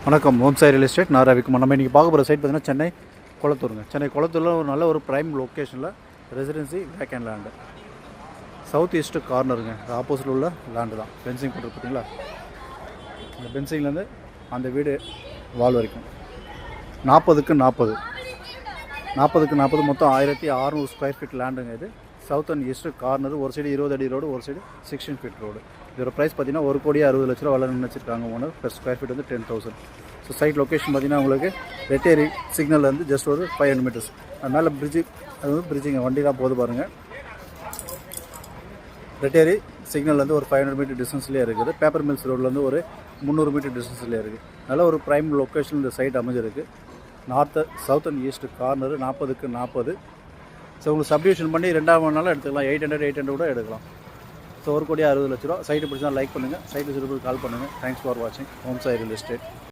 வணக்கம். Home Sai real estate. நான் ரவிக்குமார். நம்ம இன்றைக்கி பார்க்க போகிற சைட் பார்த்திங்கன்னா சென்னை கொளத்தூருங்க. சென்னை கொளத்தூரில் ஒரு நல்ல ஒரு ப்ரைம் லொக்கேஷனில் residency vacant land, south east கார்னருங்க. ஆப்போசிட்டில் உள்ள லேண்டு தான். பென்சிங் போட்டு பார்த்தீங்களா, இந்த பென்சிங்லேருந்து அந்த வீடு வால் வரைக்கும் 40க்கு 40 மொத்தம் 1600 ஸ்கொயர் ஃபீட் லேண்டுங்க. இது சவுத் அண்ட் ஈஸ்ட்டு கார்னர். ஒரு சைடு 20 அடி ரோடு, ஒரு சைடு 16 ஃபீட் ரோடு. இதோட ப்ரைஸ் பார்த்தீங்கன்னா 1,60,00,000 வளர்ந்து வச்சுருக்காங்க ஓனர். பெர் ஸ்கொயர் ஃபீட் வந்து 10,000. ஸோ சைட் லொக்கேஷன் பார்த்தீங்கன்னா உங்களுக்கு ரெட்டேரி சிக்னல்லேருந்து ஜஸ்ட் ஒரு 500 மீட்டர்ஸ். அது மேலே பிரிட்ஜு, அது வந்து பிரிட்ஜுங்க, வண்டி தான் போது பாருங்கள். ரெட்டேரி சிக்னல்லேருந்து ஒரு 500 மீட்டர் டிஸ்டன்ஸ்லேயே இருக்குது. பேப்பர் மில்ஸ் ரோட்லேருந்து ஒரு 300 மீட்டர் டிஸ்டன்ஸ்லேயே இருக்குது. நல்ல ஒரு ப்ரைம் லொக்கேஷன் இந்த சைட் அமைஞ்சிருக்கு. North south and east corner 40க்கு 40. ஸோ உங்களுக்கு சப்டிவிஷன் பண்ணி 2ஆம் நாள் எடுத்துக்கலாம். 800 கூட எடுக்கலாம். ஸோ 1,60,00,000. சைட்டு பிடிச்சா லைக் பண்ணுங்கள். சைட்டு கால் பண்ணுங்கள். தேங்க்ஸ் ஃபார் வாட்சிங். Home Sai real estate.